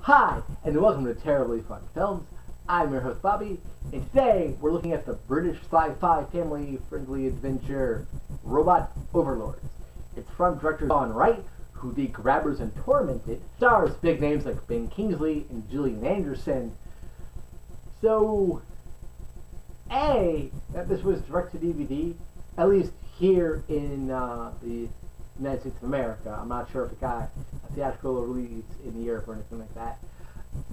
Hi, and welcome to Terribly Fun Films. I'm your host Bobby, and today we're looking at the British sci-fi family-friendly adventure Robot Overlords. It's from director John Wright, who did Grabbers and Tormented, stars big names like Ben Kingsley and Gillian Anderson. So, that this was direct-to-DVD, at least here in the United States of America. I'm not sure if it got a theatrical release in Europe or anything like that.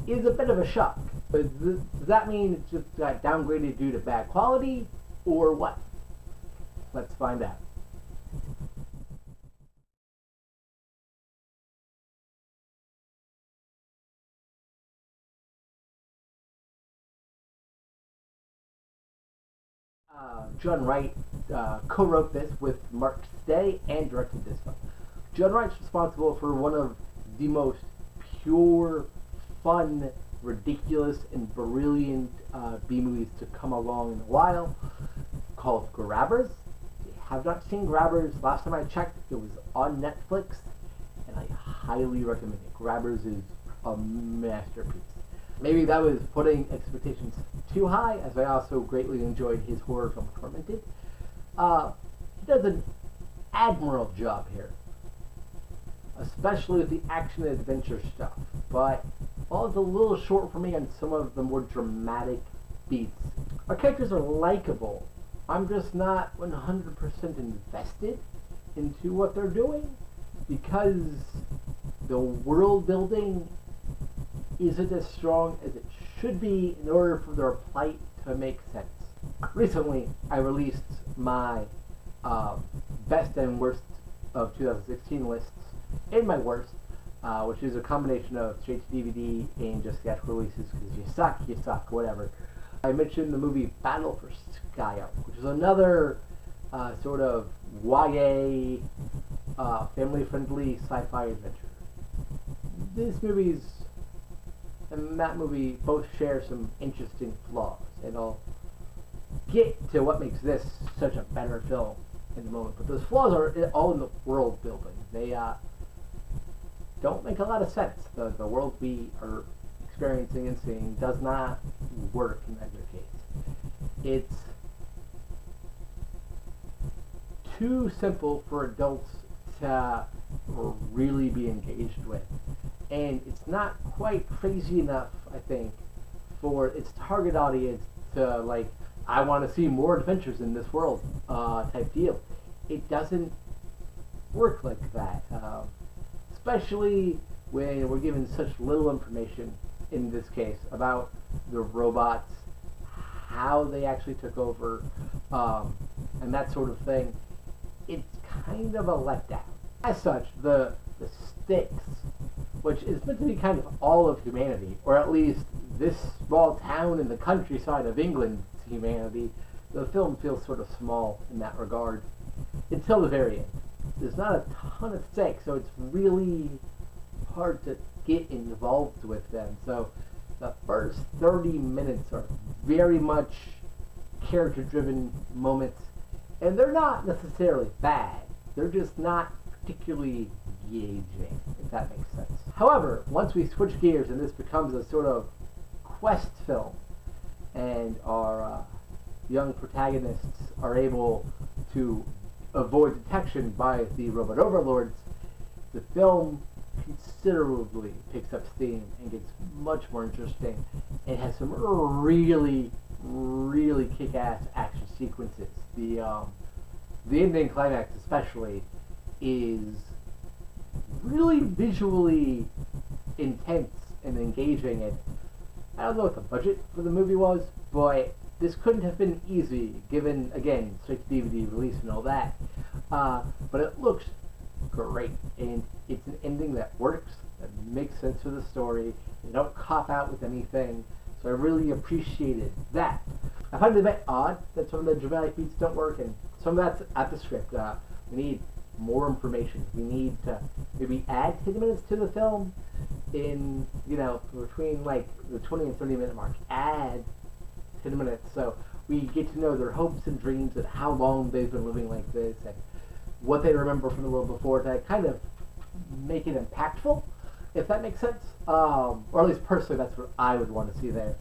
Is a bit of a shock. But does that mean it just got downgraded due to bad quality, or what? Let's find out. John Wright co-wrote this with Mark Stay and directed this film. John Wright's responsible for one of the most pure, fun, ridiculous, and brilliant B-movies to come along in a while, called Grabbers. If you have not seen Grabbers, last time I checked, it was on Netflix, and I highly recommend it. Grabbers is a masterpiece. Maybe that was putting expectations too high, as I also greatly enjoyed his horror film Tormented. He does an admirable job here, especially with the action and adventure stuff, but while it's a little short for me on some of the more dramatic beats. Our characters are likable. I'm just not 100% invested into what they're doing because the world building isn't as strong as it should be in order for their plight to make sense. Recently, I released my best and worst of 2016 lists in my worst, which is a combination of straight to DVD and just theatrical releases because you suck, whatever. I mentioned the movie Battle for Skyo, which is another sort of YA family-friendly sci-fi adventure. This movie's and that movie both share some interesting flaws, and I'll get to what makes this such a better film in a moment. But those flaws are all in the world building. They don't make a lot of sense. The world we are experiencing and seeing does not work in either case. It's too simple for adults to really be engaged with. And it's not quite crazy enough, I think, for its target audience to, like, I want to see more adventures in this world type deal. It doesn't work like that, especially when we're given such little information, in this case, about the robots, how they actually took over, and that sort of thing. It's kind of a letdown. As such, the stakes, which is meant to be kind of all of humanity, or at least this small town in the countryside of England's humanity, the film feels sort of small in that regard, until the very end. There's not a ton of stakes, so it's really hard to get involved with them. So the first 30 minutes are very much character-driven moments, and they're not necessarily bad. They're just not particularly engaging, if that makes sense. However, once we switch gears and this becomes a sort of quest film, and our young protagonists are able to avoid detection by the robot overlords, the film considerably picks up steam and gets much more interesting. It has some really kick-ass action sequences. The ending climax especially is really visually intense and engaging, and I don't know what the budget for the movie was, but this couldn't have been easy given, again, straight to DVD release and all that, but it looks great, and it's an ending that works, that makes sense for the story. They don't cop out with anything, so I really appreciated that. I find it a bit odd that some of the dramatic beats don't work, and some of that's at the script. We need more information. We need to maybe add 10 minutes to the film in, between like the 20 and 30 minute mark. Add 10 minutes so we get to know their hopes and dreams and how long they've been living like this and what they remember from the world before to kind of make it impactful. if that makes sense. Or at least personally, that's what I would want to see there.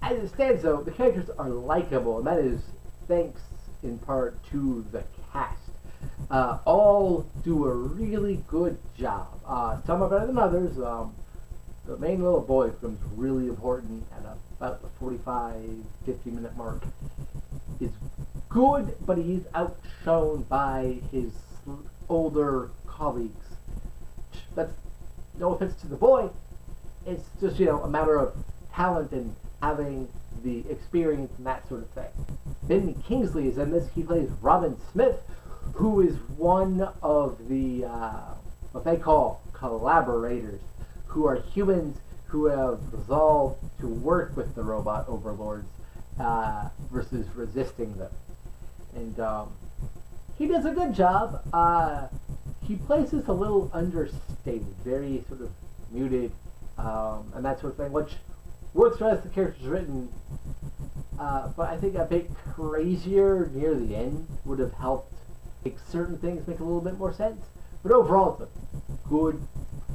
As it stands, though, the characters are likable, and that is thanks in part to the cast. All do a really good job. Some are better than others. The main little boy becomes really important at about the 45-50 minute mark. Is good, but he's outshone by his older colleagues. That's no offense to the boy. It's just, a matter of talent and having the experience and that sort of thing. Ben Kingsley is in this. He plays Robin Smith, who is one of the, what they call collaborators, who are humans who have resolved to work with the robot overlords versus resisting them. And he does a good job. He plays this a little understated, very sort of muted, and that sort of thing, which works for as the character's written, but I think a bit crazier near the end would have helped make certain things make a little bit more sense. But overall, it's a good,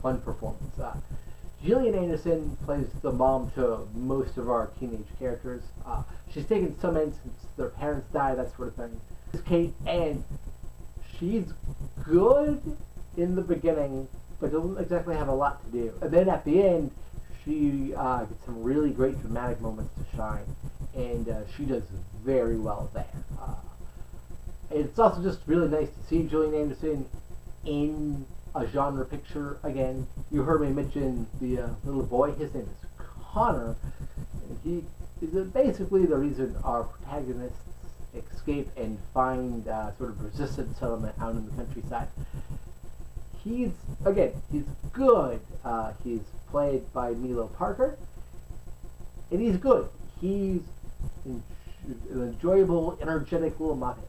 fun performance. Gillian Anderson plays the mom to most of our teenage characters. She's taken some instances, their parents die, that sort of thing. This is Kate, and she's good in the beginning, but doesn't exactly have a lot to do. And then at the end, she gets some really great dramatic moments to shine, and she does very well there. It's also just really nice to see Gillian Anderson in a genre picture again. You heard me mention the little boy. His name is Connor, and he is basically the reason our protagonists escape and find sort of resistant settlement out in the countryside. He's good. He's played by Milo Parker, and he's good. He's an enjoyable, energetic little muppet.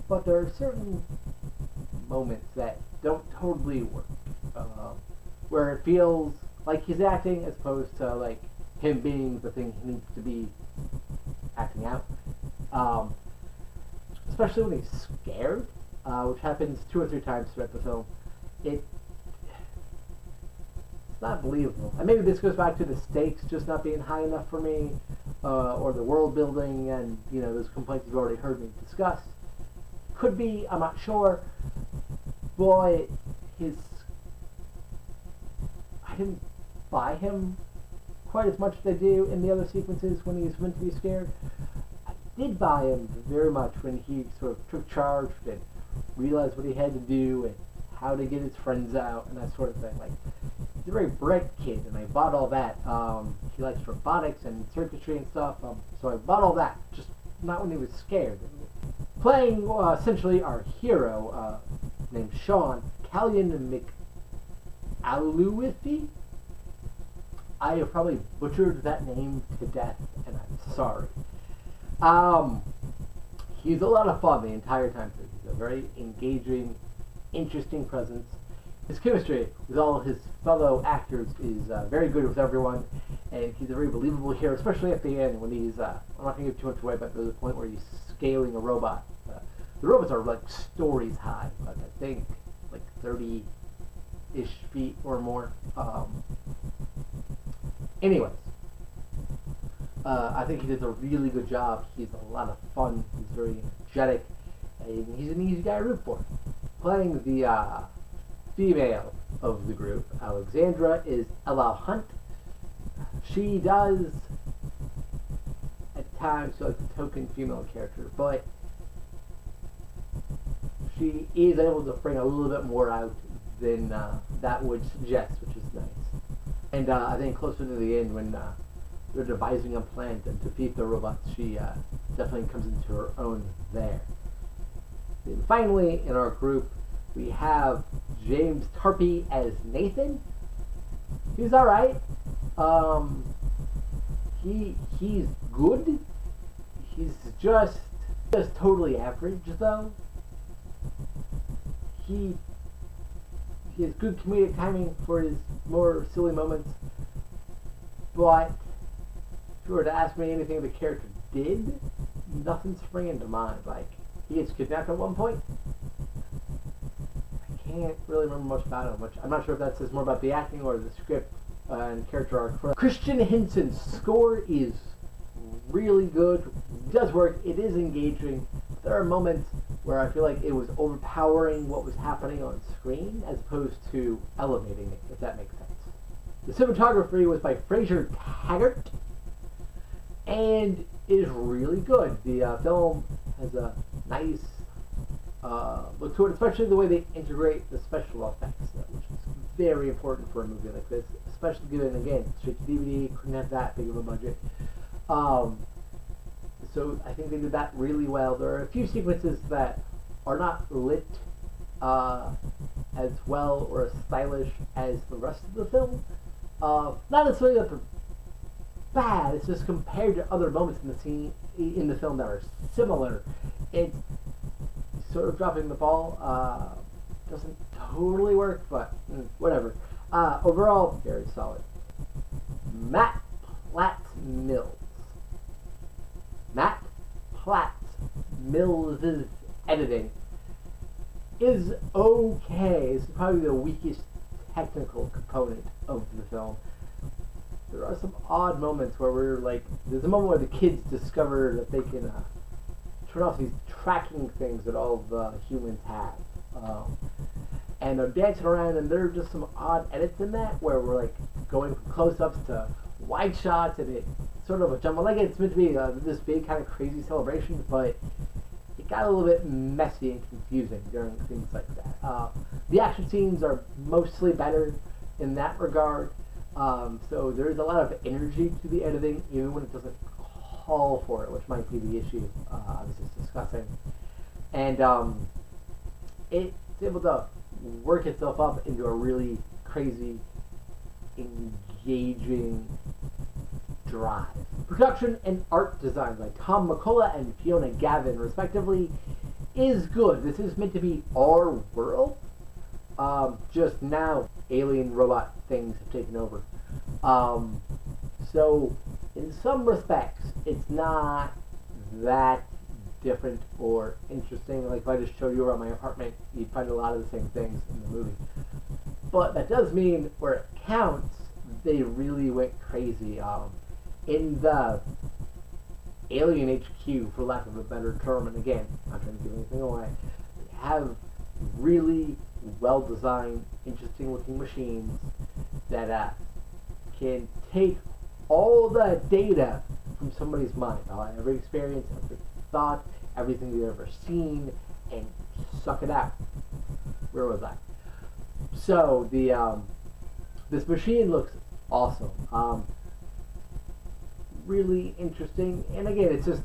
But there are certain moments that don't totally work, where it feels like he's acting as opposed to like him being the thing he needs to be acting out. Especially when he's scared, which happens 2 or 3 times throughout the film. It's not believable. And maybe this goes back to the stakes just not being high enough for me, or the world building and those complaints you've already heard me discuss. Could be, I'm not sure. Boy, I didn't buy him quite as much as I do in the other sequences when he's meant to be scared. I did buy him very much when he sort of took charge and realized what he had to do and how to get his friends out and that sort of thing. Like, he's a very bright kid, and I bought all that. He likes robotics and circuitry and stuff, so I bought all that, just not when he was scared. Playing essentially our hero, named Sean, Callion McAluithi. I have probably butchered that name to death, and I'm sorry. He's a lot of fun the entire time. He's a very engaging, interesting presence. His chemistry with all his fellow actors is very good with everyone, and he's a very believable hero, especially at the end when he's, I'm not going to give too much away, but there's a point where he's scaling a robot. The robots are like stories high, like I think like 30-ish feet or more. Anyways, I think he does a really good job. He's a lot of fun. He's very energetic, and he's an easy guy to root for. Playing the female of the group, Alexandra, is Ella Hunt. She does at times feel like the token female character, but she is able to bring a little bit more out than that would suggest, which is nice. And I think closer to the end, when they're devising a plan to defeat the robots, she definitely comes into her own there. And finally, in our group, we have James Tarpey as Nathan. He's all right. He's good. He's just totally average, though. He has good comedic timing for his more silly moments, but if you were to ask me anything the character did, nothing's springing to mind. Like, he gets kidnapped at one point. I can't really remember much about him. I'm not sure if that says more about the acting or the script and character arc. Christian Hinson's score is really good. It does work. It is engaging. There are moments where I feel like it was overpowering what was happening on screen as opposed to elevating it, if that makes sense. The cinematography was by Fraser Taggart, and is really good. The film has a nice look to it, especially the way they integrate the special effects, which is very important for a movie like this, especially given, again, straight to DVD, couldn't have that big of a budget. So I think they did that really well. There are a few sequences that are not lit as well or as stylish as the rest of the film. Not necessarily that they're bad, it's just compared to other moments in the film that are similar, it's sort of dropping the ball. Doesn't totally work, but whatever. Overall, very solid. Matt Platt Mills. Matt Platt Mills' editing is okay. It's probably the weakest technical component of the film. There are some odd moments where we're like, there's a moment where the kids discover that they can turn off these tracking things that all the humans have. And they're dancing around, and there are just some odd edits in that where we're like going from close-ups to wide shots, and it's sort of a jumble. Like it's meant to be this big kind of crazy celebration, but it got a little bit messy and confusing during things like that. The action scenes are mostly better in that regard. So there's a lot of energy to the editing, even when it doesn't call for it, which might be the issue I was just discussing. And it's able to work itself up into a really crazy, engaging drive. Production and art design by Tom McCullough and Fiona Gavin, respectively, is good. This is meant to be our world. Just now, alien robot things have taken over. So, in some respects, it's not that different or interesting. Like if I just showed you around my apartment, you'd find a lot of the same things in the movie. But that does mean where it counts, they really went crazy. In the Alien HQ, for lack of a better term, and again, I'm not trying to give anything away, they have really well-designed, interesting-looking machines that can take all the data from somebody's mind, every experience, every thought, everything they've ever seen, and suck it out. Where was I? So this machine looks awesome. Really interesting, and again, it's just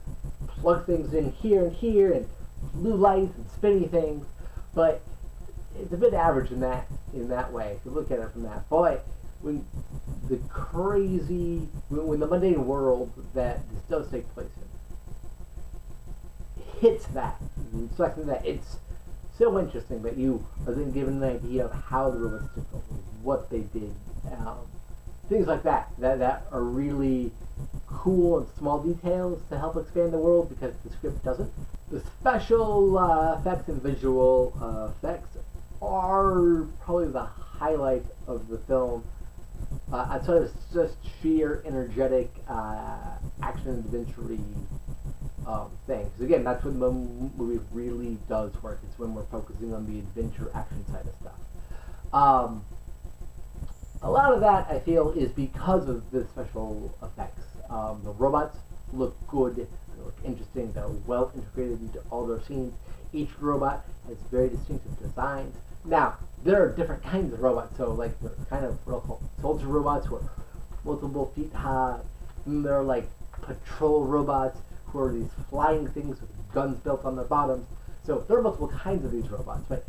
plug things in here and here, and blue lights and spinny things, but it's a bit average in that way if you look at it from that. But when the mundane world that this does take place in hits that, reflecting that, it's so interesting that you are then given an idea of how the robots took over, what they did, things like that are really cool and small details to help expand the world because the script doesn't. The special effects and visual effects are probably the highlight of the film. Outside of just sheer energetic action and adventure-y thing. Because again, that's when the movie really does work. It's when we're focusing on the adventure action side of stuff. A lot of that, I feel, is because of the special effects. The robots look good, they look interesting, they're well integrated into all their scenes. Each robot has very distinctive designs. Now, there are different kinds of robots, so like they're kind of what I'll call soldier robots who are multiple feet high, and there are like patrol robots who are these flying things with guns built on their bottoms. So there are multiple kinds of these robots, but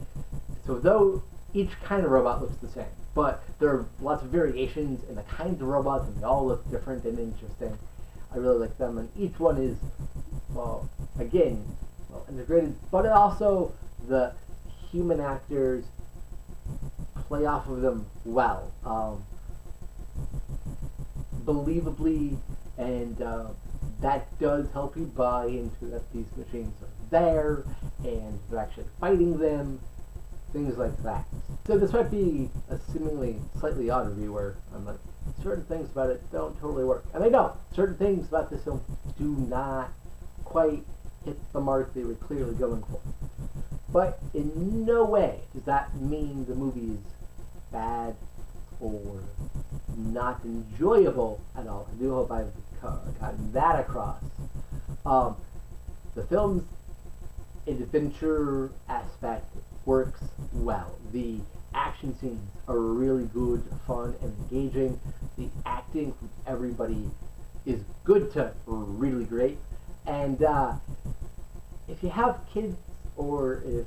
so though each kind of robot looks the same, but there are lots of variations in the kinds of robots, and they all look different and interesting. I really like them, and each one is, well, again, well integrated, but also the human actors play off of them well, believably, and that does help you buy into that these machines are there, and they're actually fighting them. things like that. So this might be a seemingly slightly odd review where I'm like, certain things about it don't totally work. And they don't. Certain things about this film do not quite hit the mark they were clearly going for. But in no way does that mean the movie is bad or not enjoyable at all. I do hope I've gotten that across. The film's adventure aspect works well. The action scenes are really good, fun, and engaging. The acting from everybody is good to really great. And if you have kids, or if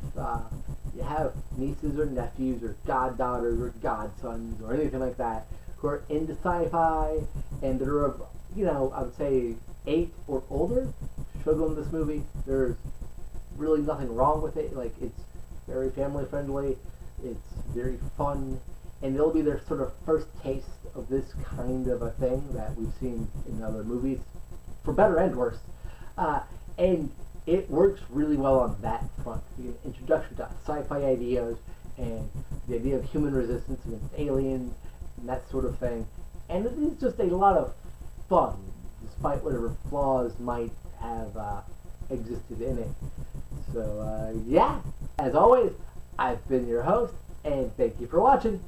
you have nieces or nephews or goddaughters or godsons or anything like that who are into sci-fi and that are of, I would say 8 or older, show them this movie. There's really nothing wrong with it. Like, it's very family friendly, it's very fun, and it'll be their sort of first taste of this kind of a thing that we've seen in other movies, for better and worse. And it works really well on that front. The introduction to sci-fi ideas and the idea of human resistance against aliens and that sort of thing. And it is just a lot of fun, despite whatever flaws might have existed in it. So, yeah, as always, I've been your host, and thank you for watching.